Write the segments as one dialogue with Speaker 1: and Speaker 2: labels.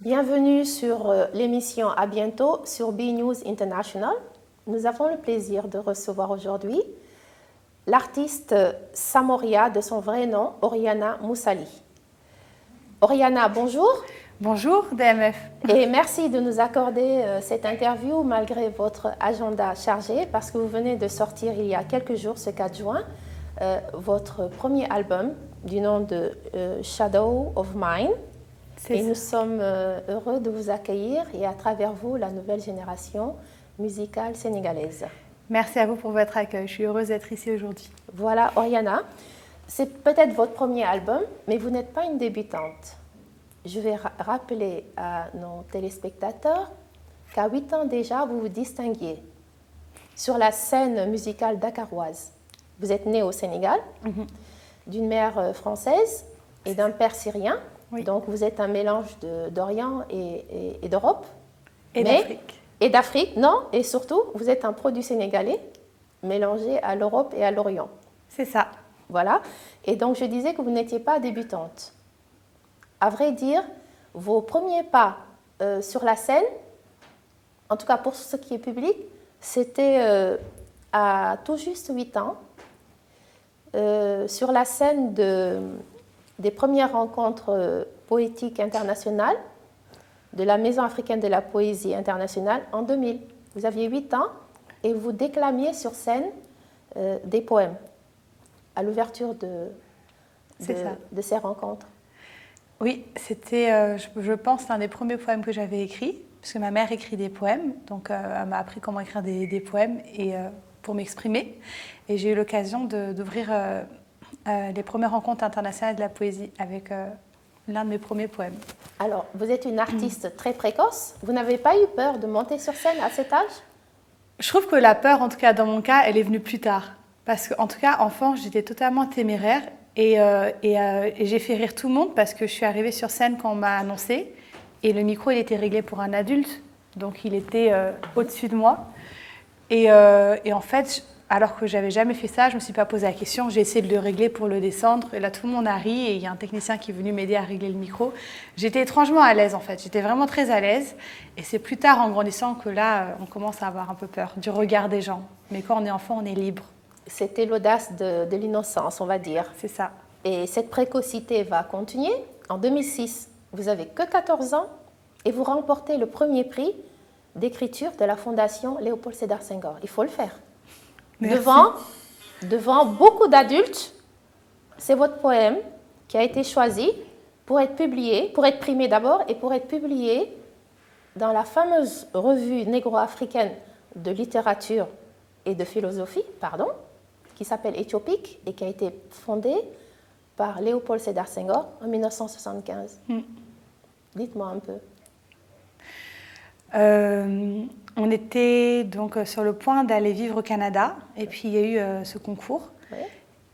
Speaker 1: Bienvenue sur l'émission À bientôt sur B News International. Nous avons le plaisir de recevoir aujourd'hui l'artiste Samoria de son vrai nom, Oriana Moussali. Oriana, bonjour.
Speaker 2: Bonjour DMF.
Speaker 1: Et merci de nous accorder cette interview malgré votre agenda chargé parce que vous venez de sortir il y a quelques jours, ce 4 juin, votre premier album du nom de Shadow of Mine. Et nous sommes heureux de vous accueillir et à travers vous, la nouvelle génération musicale sénégalaise.
Speaker 2: Merci à vous pour votre accueil. Je suis heureuse d'être ici aujourd'hui.
Speaker 1: Voilà, Oriana, c'est peut-être votre premier album, mais vous n'êtes pas une débutante. Je vais rappeler à nos téléspectateurs qu'à 8 ans déjà, vous vous distinguiez sur la scène musicale dakaroise. Vous êtes née au Sénégal, d'une mère française et d'un père syrien. Oui. Donc, vous êtes un mélange d'Orient et d'Europe.
Speaker 2: Et d'Afrique.
Speaker 1: Et d'Afrique, non. Et surtout, vous êtes un produit sénégalais mélangé à l'Europe et à l'Orient.
Speaker 2: C'est ça.
Speaker 1: Voilà. Et donc, je disais que vous n'étiez pas débutante. À vrai dire, vos premiers pas sur la scène, en tout cas pour ce qui est public, c'était à tout juste 8 ans, sur la scène des premières rencontres poétiques internationales de la Maison africaine de la poésie internationale en 2000. Vous aviez 8 ans et vous déclamiez sur scène des poèmes à l'ouverture de ces rencontres.
Speaker 2: Oui, c'était, je pense, l'un des premiers poèmes que j'avais écrits, parce que ma mère écrit des poèmes, donc elle m'a appris comment écrire des poèmes et, pour m'exprimer. Et j'ai eu l'occasion d'ouvrir les premières rencontres internationales de la poésie avec l'un de mes premiers poèmes.
Speaker 1: Alors, vous êtes une artiste très précoce. Vous n'avez pas eu peur de monter sur scène à cet âge?
Speaker 2: Je trouve que la peur, en tout cas dans mon cas, elle est venue plus tard. Parce qu'en tout cas, enfant, j'étais totalement téméraire et j'ai fait rire tout le monde parce que je suis arrivée sur scène quand on m'a annoncé et le micro, il était réglé pour un adulte, donc il était au-dessus de moi. Et en fait, alors que j'avais jamais fait ça, je me suis pas posé la question. J'ai essayé de le régler pour le descendre. Et là, tout le monde a ri et il y a un technicien qui est venu m'aider à régler le micro. J'étais étrangement à l'aise, en fait. J'étais vraiment très à l'aise. Et c'est plus tard, en grandissant, que là, on commence à avoir un peu peur du regard des gens. Mais quand on est enfant, on est libre.
Speaker 1: C'était l'audace de l'innocence, on va dire.
Speaker 2: C'est ça.
Speaker 1: Et cette précocité va continuer. En 2006, vous n'avez que 14 ans et vous remportez le premier prix d'écriture de la Fondation Léopold Sédar Senghor. Il faut le faire. Devant beaucoup d'adultes, c'est votre poème qui a été choisi pour être publié, pour être primé d'abord et pour être publié dans la fameuse revue négro-africaine de littérature et de philosophie, qui s'appelle Éthiopique et qui a été fondée par Léopold Sédar Senghor en 1975. Dites-moi un peu.
Speaker 2: On était donc sur le point d'aller vivre au Canada et puis il y a eu ce concours.
Speaker 1: Oui.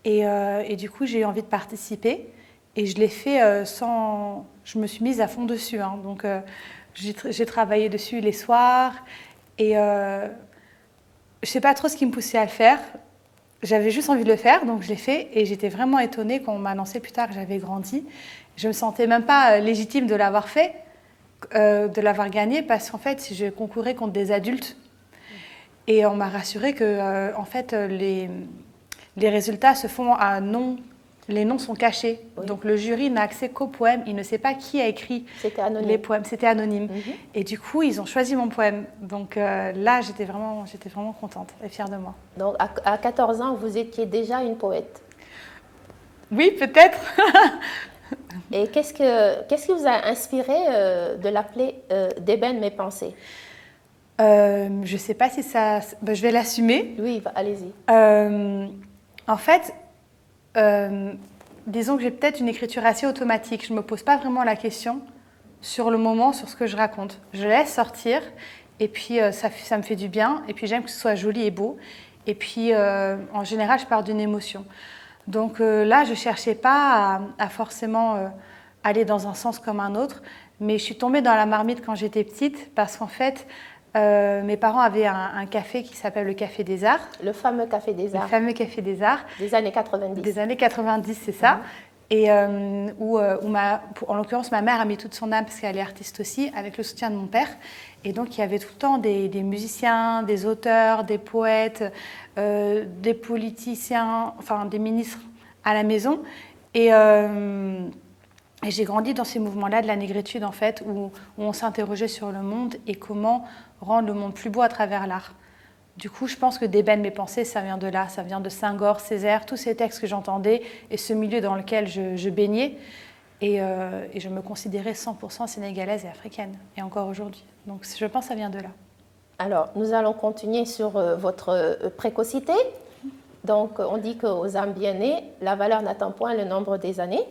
Speaker 2: Et du coup, j'ai eu envie de participer et je l'ai fait sans... Je me suis mise à fond dessus. Donc, j'ai travaillé dessus les soirs et je ne sais pas trop ce qui me poussait à le faire. J'avais juste envie de le faire, donc je l'ai fait et j'étais vraiment étonnée quand on m'a annoncé plus tard que j'avais grandi. Je ne me sentais même pas légitime de l'avoir fait. De l'avoir gagné parce qu'en fait, je concourais contre des adultes et on m'a rassuré que en fait, les résultats se font à nom, les noms sont cachés. Oui. Donc le jury n'a accès qu'aux poèmes, il ne sait pas qui a écrit les poèmes, c'était anonyme. Et du coup, ils ont choisi mon poème. Donc là, j'étais vraiment contente et fière de moi.
Speaker 1: Donc à 14 ans, vous étiez déjà une poète?
Speaker 2: Oui, peut-être.
Speaker 1: Et qu'est-ce qui vous a inspiré de l'appeler d'ébène mes pensées?
Speaker 2: Je ne sais pas si ça... je vais l'assumer.
Speaker 1: Oui, allez-y.
Speaker 2: En fait, disons que j'ai peut-être une écriture assez automatique. Je ne me pose pas vraiment la question sur le moment, sur ce que je raconte. Je laisse sortir et puis ça me fait du bien. Et puis j'aime que ce soit joli et beau. Et puis en général, je pars d'une émotion. Donc là, je ne cherchais pas à forcément aller dans un sens comme un autre, mais je suis tombée dans la marmite quand j'étais petite parce qu'en fait, mes parents avaient un café qui s'appelle le Café des Arts.
Speaker 1: Le fameux Café des Arts.
Speaker 2: Le fameux Café des Arts.
Speaker 1: Des années 90.
Speaker 2: Des années 90, c'est ça. Et en l'occurrence, ma mère a mis toute son âme parce qu'elle est artiste aussi, avec le soutien de mon père. Et donc, il y avait tout le temps des musiciens, des auteurs, des poètes, des politiciens, enfin des ministres à la maison. Et j'ai grandi dans ces mouvements-là de la négritude, en fait, où on s'interrogeait sur le monde et comment rendre le monde plus beau à travers l'art. Du coup, je pense que d'ébène mes pensées, ça vient de là, ça vient de Senghor, Césaire, tous ces textes que j'entendais et ce milieu dans lequel je baignais. Et je me considérais 100% sénégalaise et africaine, et encore aujourd'hui. Donc je pense que ça vient de là.
Speaker 1: Alors, nous allons continuer sur votre précocité. Donc, on dit qu'aux âmes bien nées, la valeur n'attend point le nombre des années.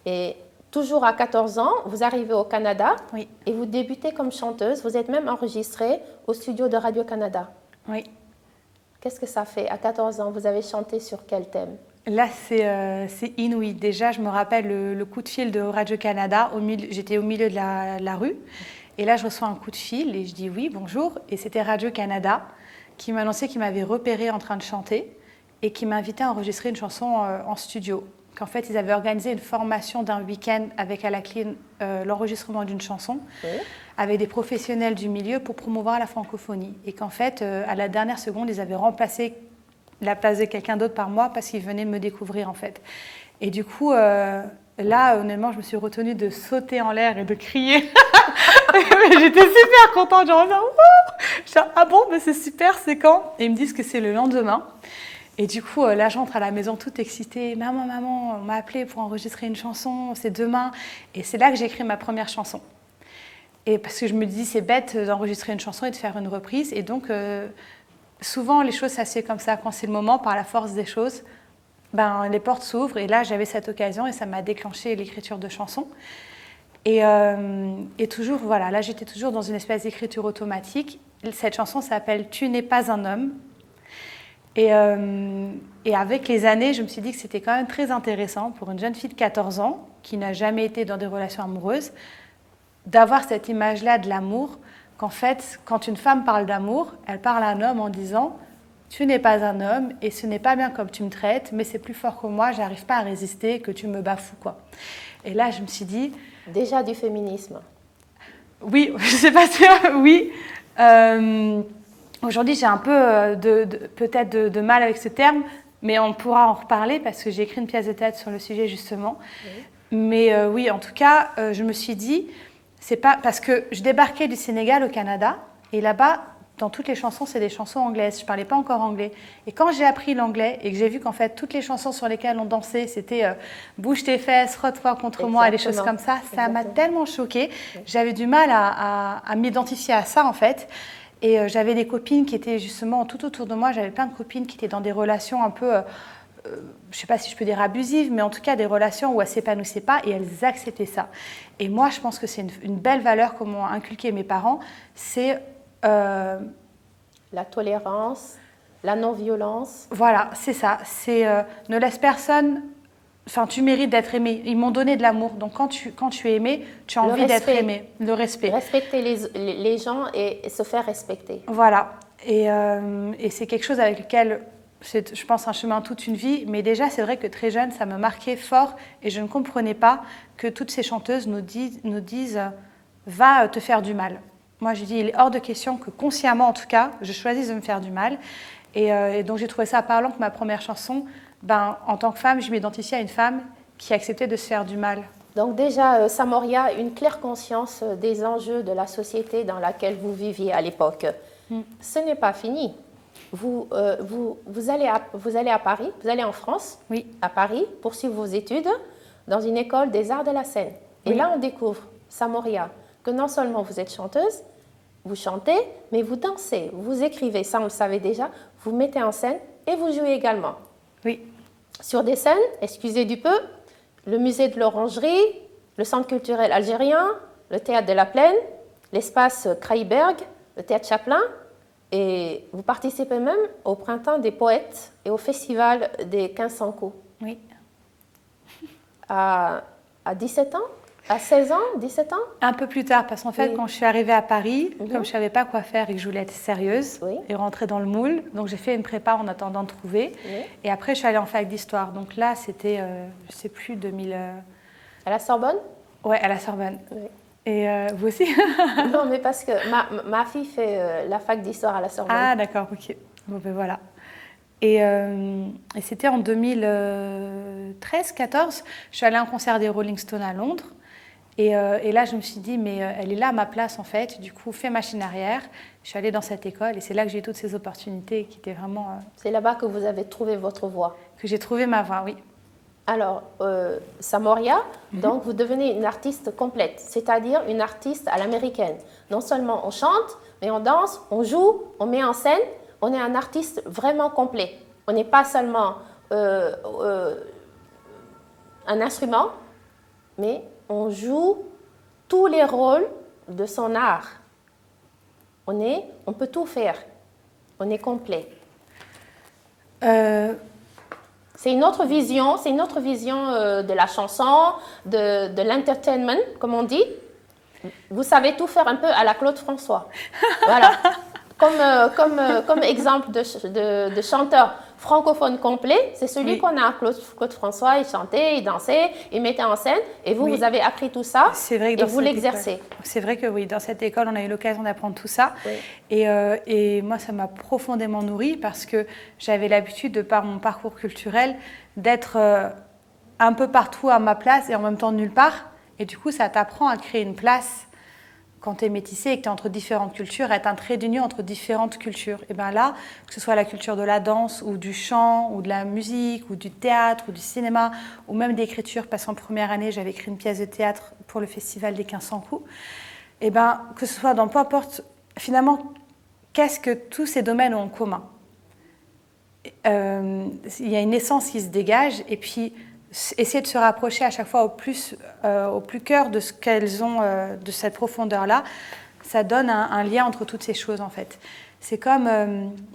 Speaker 1: Et toujours à 14 ans, vous arrivez au Canada
Speaker 2: oui.
Speaker 1: Et vous débutez comme chanteuse. Vous êtes même enregistrée au studio de Radio-Canada.
Speaker 2: Oui.
Speaker 1: Qu'est-ce que ça fait? À 14 ans, vous avez chanté sur quel thème?
Speaker 2: Là, c'est inouï. Déjà, je me rappelle le coup de fil de Radio-Canada. J'étais au milieu de la rue. Et là, je reçois un coup de fil et je dis oui, bonjour. Et c'était Radio-Canada qui m'annonçait qu'il m'avait repéré en train de chanter et qui m'invitait à enregistrer une chanson en studio. Qu'en fait, ils avaient organisé une formation d'un week-end avec à la clé l'enregistrement d'une chanson. Oui. Avec des professionnels du milieu pour promouvoir la francophonie. Et qu'en fait, à la dernière seconde, ils avaient remplacé la place de quelqu'un d'autre par moi parce qu'ils venaient me découvrir, en fait. Et du coup, là, honnêtement, je me suis retenue de sauter en l'air et de crier. J'étais super contente. Genre, ah bon, mais c'est super, c'est quand? Et ils me disent que c'est le lendemain. Et du coup, là, j'entre à la maison toute excitée. Maman, on m'a appelée pour enregistrer une chanson, c'est demain. Et c'est là que j'ai écrit ma première chanson. Et parce que je me dis, c'est bête d'enregistrer une chanson et de faire une reprise. Et donc, souvent, les choses, ça se fait comme ça. Quand c'est le moment, par la force des choses, ben, les portes s'ouvrent. Et là, j'avais cette occasion et ça m'a déclenché l'écriture de chansons. Et toujours, voilà, là, j'étais toujours dans une espèce d'écriture automatique. Cette chanson s'appelle « Tu n'es pas un homme ». Et avec les années, je me suis dit que c'était quand même très intéressant pour une jeune fille de 14 ans qui n'a jamais été dans des relations amoureuses, d'avoir cette image-là de l'amour, qu'en fait, quand une femme parle d'amour, elle parle à un homme en disant « Tu n'es pas un homme et ce n'est pas bien comme tu me traites, mais c'est plus fort que moi, j'arrive pas à résister, que tu me bafoues, quoi. » Et là, je me suis dit...
Speaker 1: Déjà du féminisme.
Speaker 2: Oui, je sais pas si... oui. Aujourd'hui, j'ai un peu peut-être de mal avec ce terme, mais on pourra en reparler parce que j'ai écrit une pièce de théâtre sur le sujet, justement. Oui. Mais oui, en tout cas, je me suis dit... C'est pas parce que je débarquais du Sénégal au Canada et là-bas, dans toutes les chansons, c'est des chansons anglaises. Je parlais pas encore anglais. Et quand j'ai appris l'anglais et que j'ai vu qu'en fait toutes les chansons sur lesquelles on dansait, c'était bouge tes fesses, frotte-toi contre moi, des choses comme ça, ça m'a tellement choquée. J'avais du mal à m'identifier à ça en fait. Et j'avais des copines qui étaient justement tout autour de moi. J'avais plein de copines qui étaient dans des relations un peu je ne sais pas si je peux dire abusives, mais en tout cas des relations où elles ne s'épanouissaient pas et elles acceptaient ça. Et moi, je pense que c'est une belle valeur que m'ont inculqué mes parents, c'est...
Speaker 1: la tolérance, la non-violence.
Speaker 2: Voilà, c'est ça. C'est ne laisse personne... Enfin, tu mérites d'être aimé. Ils m'ont donné de l'amour. Donc, quand tu es aimé, tu as envie d'être aimé. Le respect.
Speaker 1: Respecter les gens et se faire respecter.
Speaker 2: Voilà. Et c'est quelque chose avec lequel... C'est, je pense, un chemin toute une vie, mais déjà, c'est vrai que très jeune, ça me marquait fort et je ne comprenais pas que toutes ces chanteuses nous disent va te faire du mal. Moi, j'ai dit, il est hors de question que consciemment, en tout cas, je choisisse de me faire du mal. Et donc, j'ai trouvé ça parlant que ma première chanson, en tant que femme, je m'identifiais à une femme qui acceptait de se faire du mal.
Speaker 1: Donc déjà, Samoria, une claire conscience des enjeux de la société dans laquelle vous viviez à l'époque. Ce n'est pas fini. Vous allez à Paris, vous allez en France,
Speaker 2: oui.
Speaker 1: À Paris, poursuivre vos études dans une école des arts de la scène. Et oui. Là, on découvre, Samoria, que non seulement vous êtes chanteuse, vous chantez, mais vous dansez, vous écrivez, ça on le savait déjà, vous mettez en scène et vous jouez également.
Speaker 2: Oui.
Speaker 1: Sur des scènes, excusez du peu, le musée de l'Orangerie, le centre culturel algérien, le théâtre de la Plaine, l'espace Kraïberg, le théâtre Chaplin. Et vous participez même au Printemps des poètes et au Festival des 1500 coups.
Speaker 2: Oui.
Speaker 1: À 17 ans? À 16 ans, 17 ans?
Speaker 2: Un peu plus tard, parce qu'en fait, quand je suis arrivée à Paris, comme je ne savais pas quoi faire et que je voulais être sérieuse et rentrer dans le moule, donc j'ai fait une prépa en attendant de trouver. Et après, je suis allée en fac d'histoire. Donc là, c'était, je ne sais plus, 2000...
Speaker 1: À la Sorbonne?
Speaker 2: Ouais, à la Sorbonne. Oui. Et vous aussi?
Speaker 1: Non, mais parce que ma fille fait la fac d'histoire à la Sorbonne.
Speaker 2: Ah, d'accord, ok. Bon, ben voilà. Et c'était en 2013-14. Je suis allée à un concert des Rolling Stones à Londres. Et là, je me suis dit, mais elle est là à ma place, en fait. Du coup, fais machine arrière. Je suis allée dans cette école et c'est là que j'ai eu toutes ces opportunités qui étaient vraiment...
Speaker 1: C'est là-bas que vous avez trouvé votre voie?
Speaker 2: Que j'ai trouvé ma voie, oui.
Speaker 1: Alors, Samoria, donc vous devenez une artiste complète, c'est-à-dire une artiste à l'américaine. Non seulement on chante, mais on danse, on joue, on met en scène. On est un artiste vraiment complet. On n'est pas seulement un instrument, mais on joue tous les rôles de son art. On peut tout faire. On est complet. C'est une autre vision de la chanson, de l'entertainment, comme on dit. Vous savez tout faire un peu à la Claude François. Voilà. Comme exemple de chanteur francophone complet, c'est celui qu'on a. Claude François, il chantait, il dansait, il mettait en scène. Et vous, vous avez appris tout ça et vous l'exercez.
Speaker 2: C'est vrai que oui, dans cette école, on a eu l'occasion d'apprendre tout ça. Oui. Et moi, ça m'a profondément nourrie parce que j'avais l'habitude, de par mon parcours culturel, d'être un peu partout à ma place et en même temps nulle part. Et du coup, ça t'apprend à créer une place. Quand tu es métissé et que tu es entre différentes cultures, être un trait d'union entre différentes cultures. Et bien là, que ce soit la culture de la danse ou du chant ou de la musique ou du théâtre ou du cinéma ou même d'écriture, parce qu'en première année, j'avais écrit une pièce de théâtre pour le festival des 1500 coups. Et bien, que ce soit dans peu importe, finalement, qu'est-ce que tous ces domaines ont en commun? Il y a une essence qui se dégage et puis essayer de se rapprocher à chaque fois au plus cœur de ce qu'elles ont, de cette profondeur-là, ça donne un lien entre toutes ces choses en fait. C'est comme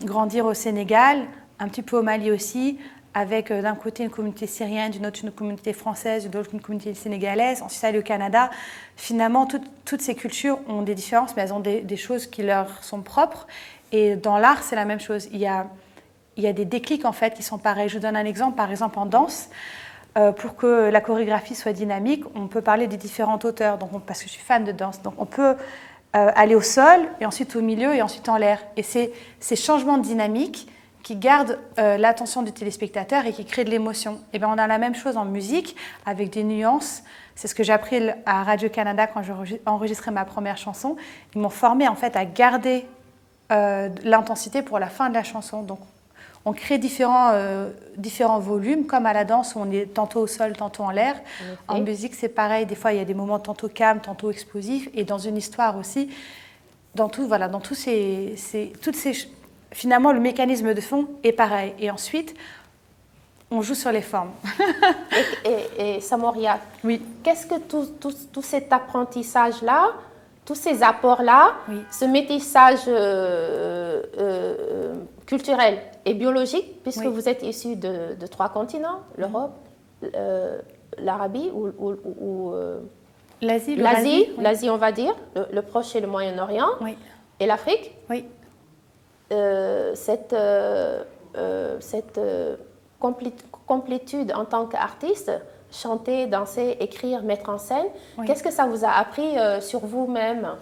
Speaker 2: grandir au Sénégal, un petit peu au Mali aussi, avec d'un côté une communauté syrienne, d'une autre une communauté française, d'une autre une communauté sénégalaise, ensuite aller au Canada. Finalement, toutes ces cultures ont des différences, mais elles ont des choses qui leur sont propres. Et dans l'art, c'est la même chose. Il y a des déclics en fait qui sont pareils. Je vous donne un exemple, par exemple en danse. Pour que la chorégraphie soit dynamique, on peut parler des différentes hauteurs, donc parce que je suis fan de danse. Donc on peut aller au sol, et ensuite au milieu, et ensuite en l'air. Et c'est ces changements de dynamique qui gardent l'attention du téléspectateur et qui créent de l'émotion. Et bien on a la même chose en musique, avec des nuances. C'est ce que j'ai appris à Radio-Canada quand j'ai enregistré ma première chanson. Ils m'ont formée en fait à garder l'intensité pour la fin de la chanson. Donc on crée différents volumes, comme à la danse où on est tantôt au sol, tantôt en l'air. En musique, c'est pareil. Des fois, il y a des moments tantôt calmes, tantôt explosifs. Et dans une histoire aussi, finalement, le mécanisme de fond est pareil. Et ensuite, on joue sur les formes.
Speaker 1: et Samoria,
Speaker 2: oui.
Speaker 1: Qu'est-ce que tout cet apprentissage-là, tous ces apports-là, ce métissage culturel et biologique, puisque vous êtes issus de 3 continents, l'Europe, l'Arabie ou l'Asie, on va dire, le Proche et le Moyen-Orient, et l'Afrique.
Speaker 2: Oui.
Speaker 1: Cette complétude en tant qu'artiste, chanter, danser, écrire, mettre en scène, qu'est-ce que ça vous a appris sur vous-même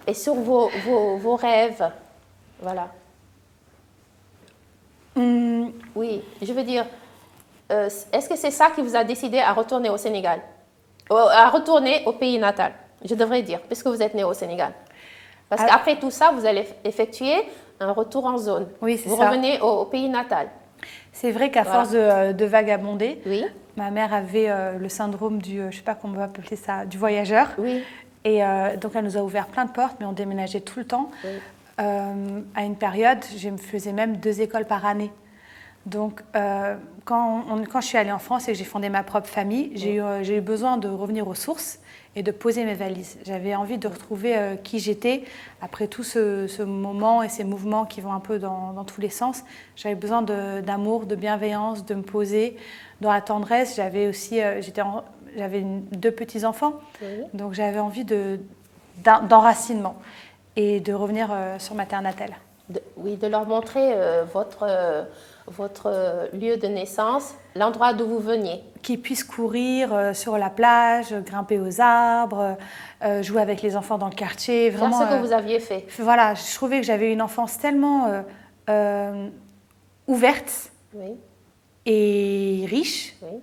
Speaker 1: et sur vos rêves? Voilà. Oui, je veux dire, est-ce que c'est ça qui vous a décidé à retourner au Sénégal, à retourner au pays natal, je devrais dire, puisque vous êtes né au Sénégal? Parce qu'après tout ça, vous allez effectuer un retour en zone.
Speaker 2: Oui, c'est
Speaker 1: ça. Vous revenez au pays natal.
Speaker 2: C'est vrai qu'à force de vagabonder, ma mère avait le syndrome du, je ne sais pas comment on va appeler ça, du voyageur.
Speaker 1: Oui.
Speaker 2: Et donc elle nous a ouvert plein de portes, mais on déménageait tout le temps. Oui. À une période, je me faisais même 2 écoles par année. Donc quand je suis allée en France et que j'ai fondé ma propre famille, j'ai eu besoin de revenir aux sources et de poser mes valises. J'avais envie de retrouver qui j'étais après tout ce moment et ces mouvements qui vont un peu dans tous les sens. J'avais besoin d'amour, de bienveillance, de me poser dans la tendresse. J'avais aussi, j'avais 2 petits-enfants,
Speaker 1: Oui.
Speaker 2: donc j'avais envie d'enracinement et de revenir sur ma terre natale.
Speaker 1: Oui, de leur montrer votre lieu de naissance, l'endroit d'où vous veniez.
Speaker 2: Qu'ils puissent courir sur la plage, grimper aux arbres, jouer avec les enfants dans le quartier. Vraiment,
Speaker 1: Faire ce que vous aviez fait.
Speaker 2: Voilà, je trouvais que j'avais une enfance tellement ouverte
Speaker 1: Oui,
Speaker 2: et riche.
Speaker 1: oui.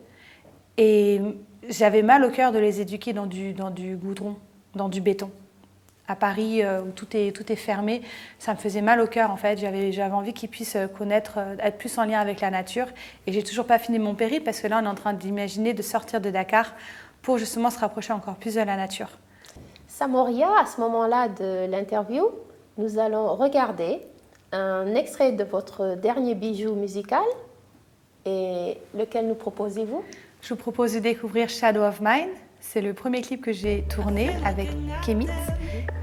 Speaker 2: Et j'avais mal au cœur de les éduquer dans du goudron, dans du béton. À Paris, où tout est fermé, ça me faisait mal au cœur en fait. J'avais envie qu'ils puissent connaître, être plus en lien avec la nature. Et j'ai toujours pas fini mon périple parce que là, on est en train d'imaginer de sortir de Dakar pour justement se rapprocher encore plus de la nature.
Speaker 1: Samoria, à ce moment-là de l'interview, nous allons regarder un extrait de votre dernier bijou musical. Et lequel nous proposez-vous?
Speaker 2: Je vous propose de découvrir Shadow of Mine. C'est le premier clip que j'ai tourné avec Kemit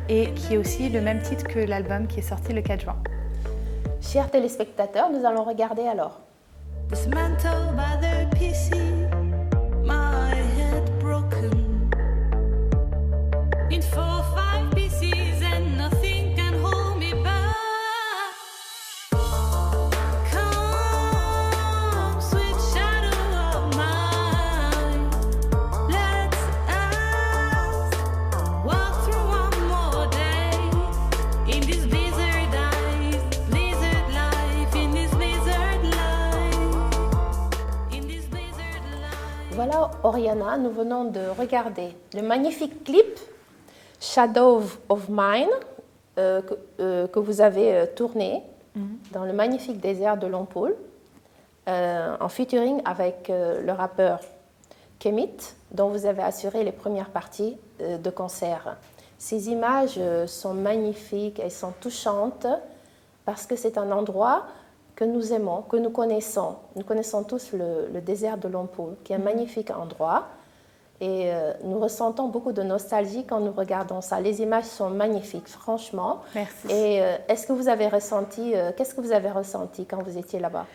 Speaker 2: et qui est aussi le même titre que l'album qui est sorti le 4 juin.
Speaker 1: Chers téléspectateurs, nous allons regarder alors.
Speaker 3: Dismantled by their PC, my head broken. In 4 or 5 pieces and nothing can hold me back. Come, sweet shadow of mine, let's ask, walk through one more day in this blizzard life, in this blizzard life, in this blizzard life.
Speaker 1: Voilà, Oriana, nous venons de regarder le magnifique clip Shadow of Mine que vous avez tourné dans le magnifique désert de Lompoul en featuring avec le rappeur Kemit, dont vous avez assuré les premières parties de concert. Ces images sont magnifiques, elles sont touchantes parce que c'est un endroit que nous aimons, que nous connaissons. Nous connaissons tous le désert de Lompoul, qui est un magnifique endroit. Et nous ressentons beaucoup de nostalgie quand nous regardons ça. Les images sont magnifiques, franchement.
Speaker 2: Merci.
Speaker 1: Et est-ce que vous avez ressenti, qu'est-ce que vous avez ressenti quand vous étiez là-bas?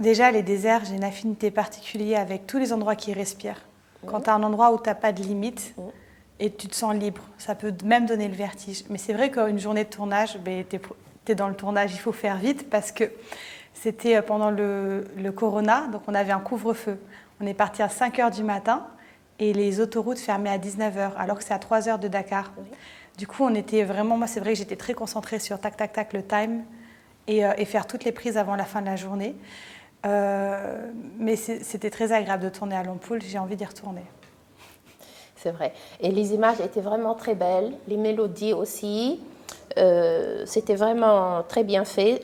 Speaker 2: Déjà, les déserts, j'ai une affinité particulière avec tous les endroits qui respirent. Quand tu as un endroit où tu n'as pas de limite et tu te sens libre, ça peut même donner le vertige. Mais c'est vrai qu'une journée de tournage, tu es dans le tournage, il faut faire vite parce que c'était pendant le corona, donc on avait un couvre-feu. On est parti à 5h du matin et les autoroutes fermaient à 19h, alors que c'est à 3h de Dakar. Oui. Du coup, on était vraiment, moi c'est vrai que j'étais très concentrée sur tac, tac, tac, le time et faire toutes les prises avant la fin de la journée. Mais c'était très agréable de tourner à Lompoul, j'ai envie d'y retourner.
Speaker 1: C'est vrai. Et les images étaient vraiment très belles, les mélodies aussi. C'était vraiment très bien fait.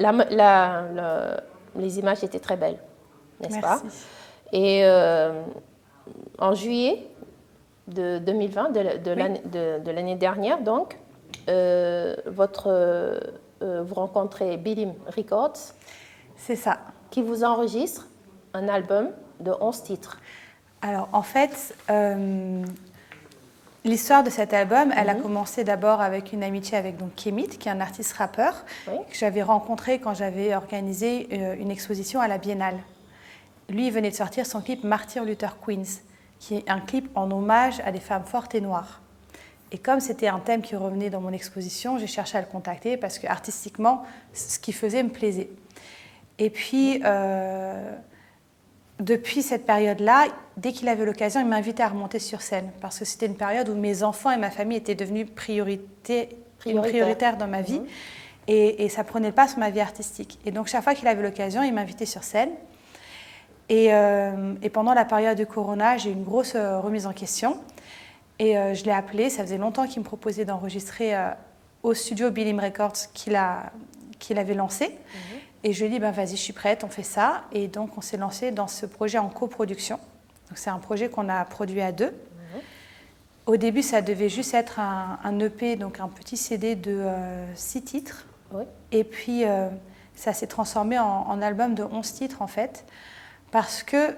Speaker 1: Les images étaient très belles, n'est-ce pas? Et en juillet de 2020, de l'année dernière, donc, vous rencontrez Bilim Records.
Speaker 2: C'est ça.
Speaker 1: Qui vous enregistre un album de 11 titres.
Speaker 2: Alors, en fait, l'histoire de cet album, elle a commencé d'abord avec une amitié avec donc Kemit, qui est un artiste rappeur, que j'avais rencontré quand j'avais organisé une exposition à la Biennale. Lui, il venait de sortir son clip Martyr Luther Queens, qui est un clip en hommage à des femmes fortes et noires. Et comme c'était un thème qui revenait dans mon exposition, j'ai cherché à le contacter parce que artistiquement, ce qu'il faisait me plaisait. Et puis, depuis cette période-là, dès qu'il avait l'occasion, il m'invitait à remonter sur scène parce que c'était une période où mes enfants et ma famille étaient devenus prioritaires dans ma vie et ça prenait le pas sur ma vie artistique. Et donc, chaque fois qu'il avait l'occasion, il m'invitait sur scène. Et pendant la période de Corona, j'ai eu une grosse remise en question. Et je l'ai appelé, ça faisait longtemps qu'il me proposait d'enregistrer au studio Bilim Records qu'il avait lancé. Et je lui ai dit, vas-y, je suis prête, on fait ça. Et donc, on s'est lancé dans ce projet en coproduction. Donc, c'est un projet qu'on a produit à 2. Au début, ça devait juste être un EP, donc un petit CD de 6 titres. Et puis, ça s'est transformé en album de 11 titres, en fait. Parce que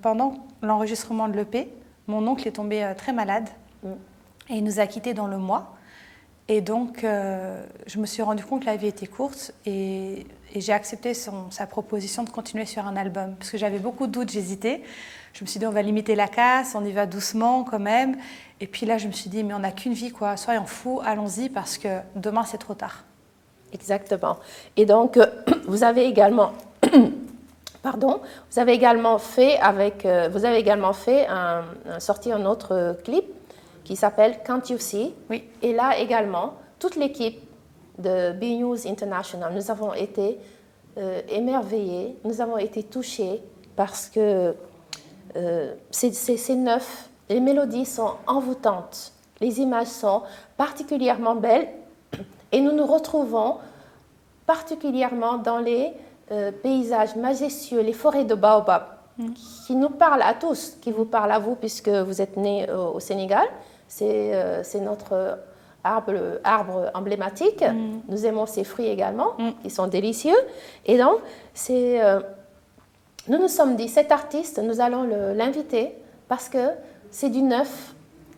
Speaker 2: pendant l'enregistrement de l'EP, mon oncle est tombé très malade et il nous a quittés dans le mois. Et donc, je me suis rendu compte que la vie était courte et j'ai accepté sa proposition de continuer sur un album. Parce que j'avais beaucoup de doutes, j'hésitais. Je me suis dit, on va limiter la casse, on y va doucement quand même. Et puis là, je me suis dit, mais on n'a qu'une vie, quoi. Soyons fous, allons-y, parce que demain, c'est trop tard.
Speaker 1: Exactement. Et donc, vous avez également, sorti un autre clip qui s'appelle Can't You See?
Speaker 2: Oui.
Speaker 1: Et là également, toute l'équipe de B News International, nous avons été émerveillés, nous avons été touchés parce que c'est neuf, les mélodies sont envoûtantes, les images sont particulièrement belles et nous nous retrouvons particulièrement dans les paysages majestueux, les forêts de baobab, qui nous parlent à tous, qui vous parlent à vous puisque vous êtes nés au Sénégal. C'est notre arbre emblématique. Nous aimons ses fruits également, qui sont délicieux. Et donc, nous nous sommes dit, cet artiste, nous allons l'inviter parce que c'est du neuf.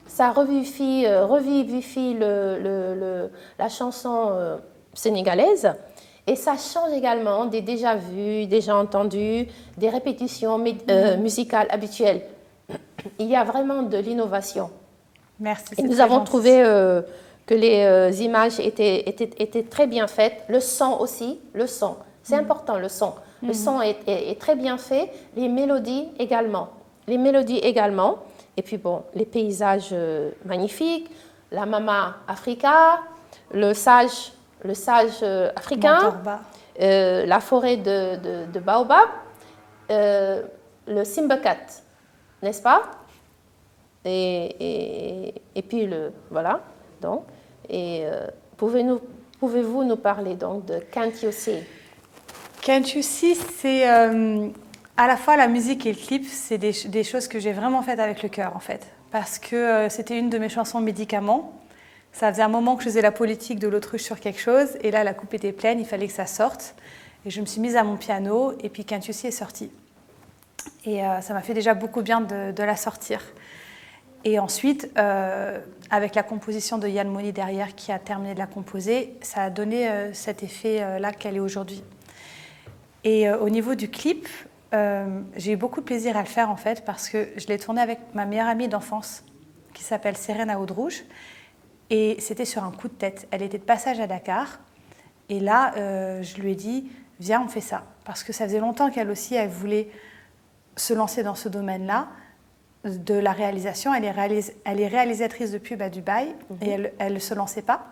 Speaker 1: Ça revivifie la chanson sénégalaise. Et ça change également des déjà vus, déjà entendus, des répétitions musicales habituelles. Il y a vraiment de l'innovation.
Speaker 2: Merci.
Speaker 1: Et nous avons trouvé que les images étaient très bien faites. Le son aussi, le son. C'est important, le son. Le son est très bien fait. Les mélodies également. Et puis bon, les paysages magnifiques. La Mama Africa, le sage africain, la forêt de baobab, le Simbacat, n'est-ce pas? Et puis voilà. Donc, pouvez-vous nous parler donc de Can't You See?
Speaker 2: Can't You See, c'est à la fois la musique et le clip, c'est des choses que j'ai vraiment faites avec le cœur en fait, parce que c'était une de mes chansons médicaments. Ça faisait un moment que je faisais la politique de l'autruche sur quelque chose, et là la coupe était pleine, il fallait que ça sorte. Et je me suis mise à mon piano, et puis Can't You See est sorti. Et ça m'a fait déjà beaucoup bien de la sortir. Et ensuite, avec la composition de Yann Money derrière, qui a terminé de la composer, ça a donné cet effet-là qu'elle est aujourd'hui. Et au niveau du clip, j'ai eu beaucoup de plaisir à le faire en fait, parce que je l'ai tourné avec ma meilleure amie d'enfance, qui s'appelle Serena Audrouge. Et c'était sur un coup de tête. Elle était de passage à Dakar. Et là, je lui ai dit, viens, on fait ça. Parce que ça faisait longtemps qu'elle aussi, elle voulait se lancer dans ce domaine-là, de la réalisation. Elle est réalisatrice de pub à Dubaï, et elle ne se lançait pas.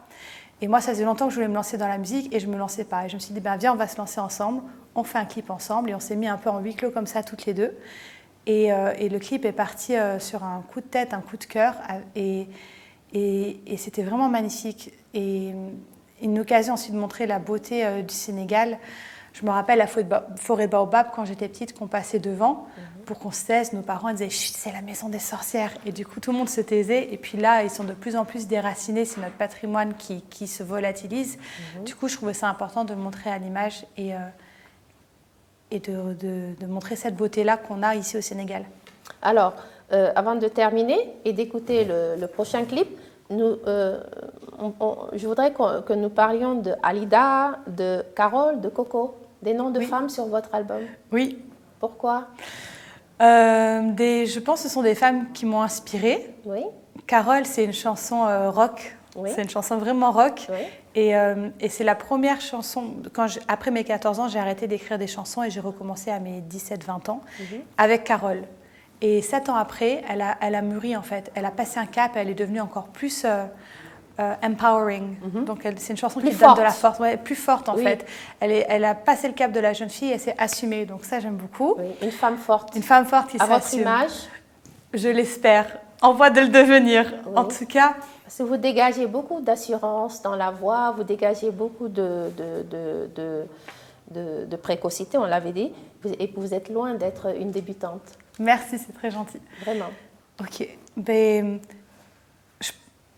Speaker 2: Et moi, ça faisait longtemps que je voulais me lancer dans la musique, et je ne me lançais pas. Et je me suis dit, viens, on va se lancer ensemble. On fait un clip ensemble. Et on s'est mis un peu en huis clos comme ça, toutes les deux. Et le clip est parti sur un coup de tête, un coup de cœur. Et c'était vraiment magnifique. Et une occasion aussi de montrer la beauté du Sénégal. Je me rappelle la forêt de Baobab, quand j'étais petite, qu'on passait devant pour qu'on se taise. Nos parents disaient « Chut, c'est la maison des sorcières ». Et du coup, tout le monde se taisait. Et puis là, ils sont de plus en plus déracinés. C'est notre patrimoine qui se volatilise. Du coup, je trouvais ça important de le montrer à l'image et de montrer cette beauté-là qu'on a ici au Sénégal.
Speaker 1: Alors, avant de terminer et d'écouter le prochain clip, je voudrais que nous parlions de Alida, de Carole, de Coco, des noms de femmes sur votre album.
Speaker 2: Oui.
Speaker 1: Pourquoi?
Speaker 2: Je pense que ce sont des femmes qui m'ont inspirée.
Speaker 1: Oui.
Speaker 2: Carole, c'est une chanson rock. Oui. C'est une chanson vraiment rock. Oui. Et c'est la première chanson. Après mes 14 ans, j'ai arrêté d'écrire des chansons et j'ai recommencé à mes 17-20 ans avec Carole. Et 7 ans après, elle a mûri en fait. Elle a passé un cap, elle est devenue encore plus empowering. Donc c'est une chanson qui donne de la force, plus forte en fait. Elle a passé le cap de la jeune fille et elle s'est assumée. Donc ça, j'aime beaucoup.
Speaker 1: Oui. Une femme forte.
Speaker 2: Une femme forte qui s'assume.
Speaker 1: À votre image?
Speaker 2: Je l'espère. En voie de le devenir. Oui. En tout cas.
Speaker 1: Parce que vous dégagez beaucoup d'assurance dans la voix, vous dégagez beaucoup de précocité, on l'avait dit, et vous êtes loin d'être une débutante.
Speaker 2: Merci, c'est très gentil.
Speaker 1: Vraiment.
Speaker 2: Ok.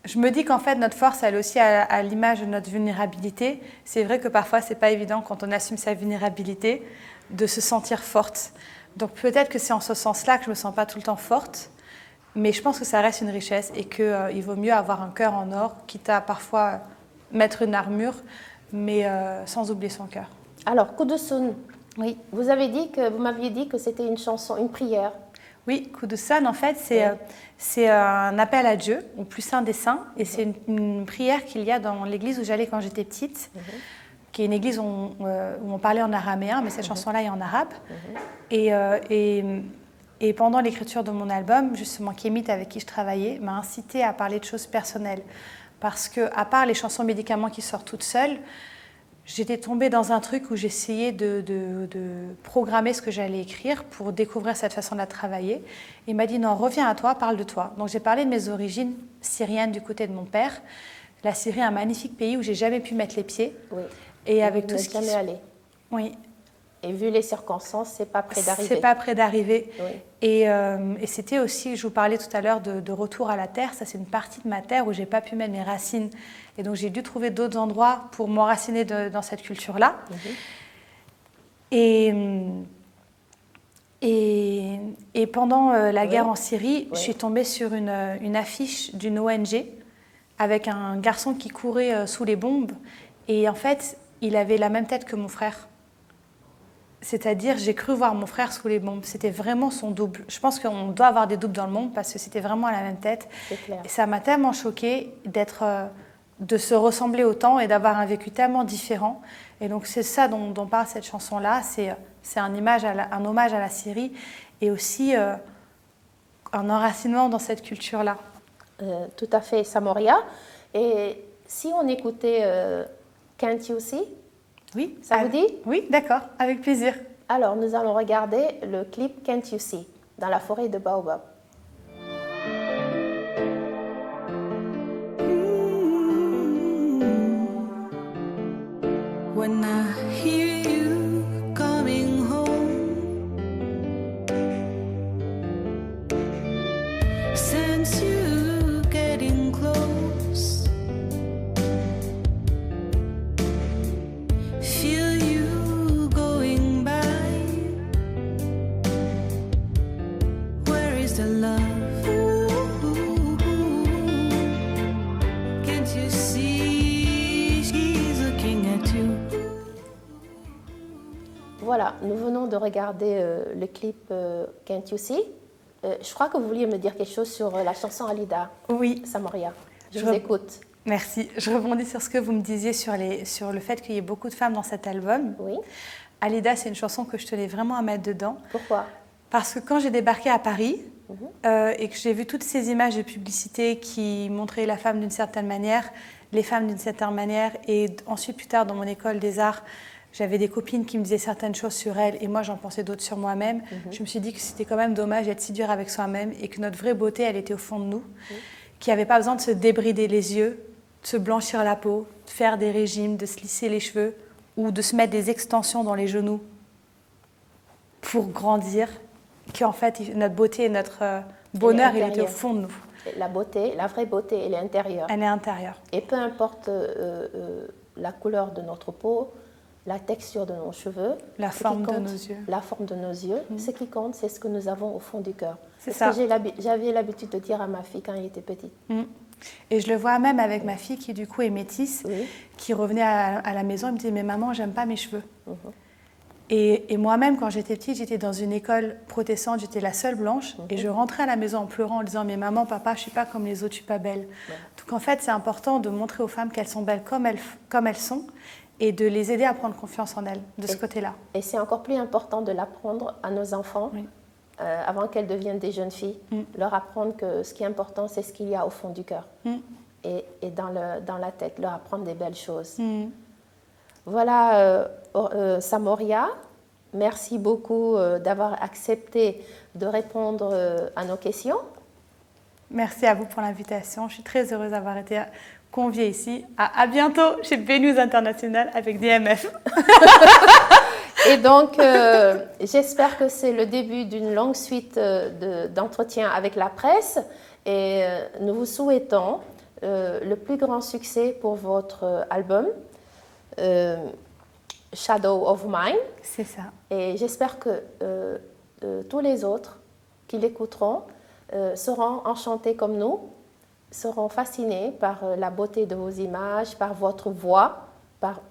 Speaker 2: Je me dis qu'en fait, notre force, elle est aussi à l'image de notre vulnérabilité. C'est vrai que parfois, ce n'est pas évident, quand on assume sa vulnérabilité, de se sentir forte. Donc peut-être que c'est en ce sens-là que je ne me sens pas tout le temps forte. Mais je pense que ça reste une richesse et qu'il vaut mieux avoir un cœur en or, quitte à parfois mettre une armure, mais sans oublier son cœur.
Speaker 1: Alors, Kudusun,
Speaker 2: Oui.
Speaker 1: vous m'aviez dit que c'était une chanson, une prière.
Speaker 2: Oui, Kudusan, en fait, c'est un appel à Dieu, au plus saint des saints, et c'est une prière qu'il y a dans l'église où j'allais quand j'étais petite, qui est une église où on parlait en araméen, mais cette chanson-là est en arabe. Et pendant l'écriture de mon album, justement, Kémit, avec qui je travaillais, m'a incité à parler de choses personnelles. Parce que, à part les chansons médicaments qui sortent toutes seules, j'étais tombée dans un truc où j'essayais de programmer ce que j'allais écrire pour découvrir cette façon de la travailler. Il m'a dit non, reviens à toi, parle de toi. Donc j'ai parlé de mes origines syriennes du côté de mon père. La Syrie est un magnifique pays où j'ai jamais pu mettre les pieds.
Speaker 1: Oui.
Speaker 2: Et avec
Speaker 1: vous
Speaker 2: tout
Speaker 1: n'êtes
Speaker 2: ce qui
Speaker 1: jamais allé.
Speaker 2: Oui.
Speaker 1: Et vu les circonstances, c'est pas près d'arriver.
Speaker 2: C'est pas près d'arriver.
Speaker 1: Oui.
Speaker 2: Et c'était aussi, je vous parlais tout à l'heure de retour à la terre. Ça, c'est une partie de ma terre où j'ai pas pu mettre mes racines. Et donc, j'ai dû trouver d'autres endroits pour m'enraciner dans cette culture-là. Et pendant la guerre en Syrie, je suis tombée sur une affiche d'une ONG avec un garçon qui courait sous les bombes. Et en fait, il avait la même tête que mon frère. C'est-à-dire, j'ai cru voir mon frère sous les bombes. C'était vraiment son double. Je pense qu'on doit avoir des doubles dans le monde parce que c'était vraiment à la même tête.
Speaker 1: C'est clair.
Speaker 2: Et ça m'a tellement choquée de se ressembler autant et d'avoir un vécu tellement différent. Et donc, c'est ça dont parle cette chanson-là. C'est un hommage à la Syrie et aussi un enracinement dans cette culture-là.
Speaker 1: Tout à fait, Samoria. Et si on écoutait Can't You See?
Speaker 2: Oui.
Speaker 1: Ça vous dit?
Speaker 2: Oui, d'accord, avec plaisir.
Speaker 1: Alors, nous allons regarder le clip Can't You See dans la forêt de Baobab.
Speaker 3: When I hear you coming home, sense you getting close, feel you going by. Where is the love? Can't you see she's looking at you?
Speaker 1: Voilà, nous venons de regarder le clip Can't You See. Je crois que vous vouliez me dire quelque chose sur la chanson Alida.
Speaker 2: Oui.
Speaker 1: Samoria, je vous écoute.
Speaker 2: Merci. Je rebondis sur ce que vous me disiez sur le fait qu'il y ait beaucoup de femmes dans cet album.
Speaker 1: Oui.
Speaker 2: Alida, c'est une chanson que je tenais vraiment à mettre dedans.
Speaker 1: Pourquoi?
Speaker 2: Parce que quand j'ai débarqué à Paris et que j'ai vu toutes ces images de publicité qui montraient la femme d'une certaine manière, les femmes d'une certaine manière, et ensuite plus tard dans mon école des arts, j'avais des copines qui me disaient certaines choses sur elles et moi j'en pensais d'autres sur moi-même. Je me suis dit que c'était quand même dommage d'être si dur avec soi-même et que notre vraie beauté, elle était au fond de nous, qu'il n'y avait pas besoin de se débrider les yeux, de se blanchir la peau, de faire des régimes, de se lisser les cheveux ou de se mettre des extensions dans les genoux pour grandir, qu'en fait notre beauté et notre bonheur, il était au fond de nous.
Speaker 1: La beauté, la vraie beauté, elle est intérieure.
Speaker 2: Elle est intérieure.
Speaker 1: Et peu importe la couleur de notre peau, la texture de nos cheveux,
Speaker 2: La forme de nos yeux.
Speaker 1: La forme de nos yeux. Ce qui compte, c'est ce que nous avons au fond du cœur.
Speaker 2: C'est
Speaker 1: ce
Speaker 2: ça.
Speaker 1: que j'avais l'habitude de dire à ma fille quand elle était petite.
Speaker 2: Et je le vois même avec ma fille qui du coup est métisse, qui revenait à la maison et me disait « mais maman, j'aime pas mes cheveux ». Et moi-même, quand j'étais petite, j'étais dans une école protestante, j'étais la seule blanche, et je rentrais à la maison en pleurant en disant « mais maman, papa, je suis pas comme les autres, je suis pas belle ». Donc en fait, c'est important de montrer aux femmes qu'elles sont belles comme elles sont, et de les aider à prendre confiance en elles, de ce côté-là.
Speaker 1: Et c'est encore plus important de l'apprendre à nos enfants, avant qu'elles deviennent des jeunes filles, leur apprendre que ce qui est important, c'est ce qu'il y a au fond du cœur et dans la tête, leur apprendre des belles choses. Voilà, Samoria, merci beaucoup d'avoir accepté de répondre à nos questions.
Speaker 2: Merci à vous pour l'invitation, je suis très heureuse d'avoir été conviée ici. À bientôt chez B-News International avec DMF.
Speaker 1: Et donc, j'espère que c'est le début d'une longue suite d'entretiens avec la presse et nous vous souhaitons le plus grand succès pour votre album Shadow of Mine.
Speaker 2: C'est ça.
Speaker 1: Et j'espère que tous les autres qui l'écouteront seront enchantés comme nous, seront fascinés par la beauté de vos images, par votre voix.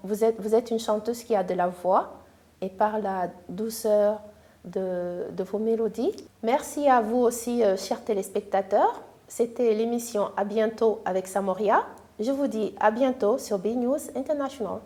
Speaker 1: Vous êtes une chanteuse qui a de la voix et par la douceur de vos mélodies. Merci à vous aussi, chers téléspectateurs. C'était l'émission À bientôt avec Samoria. Je vous dis à bientôt sur B News International.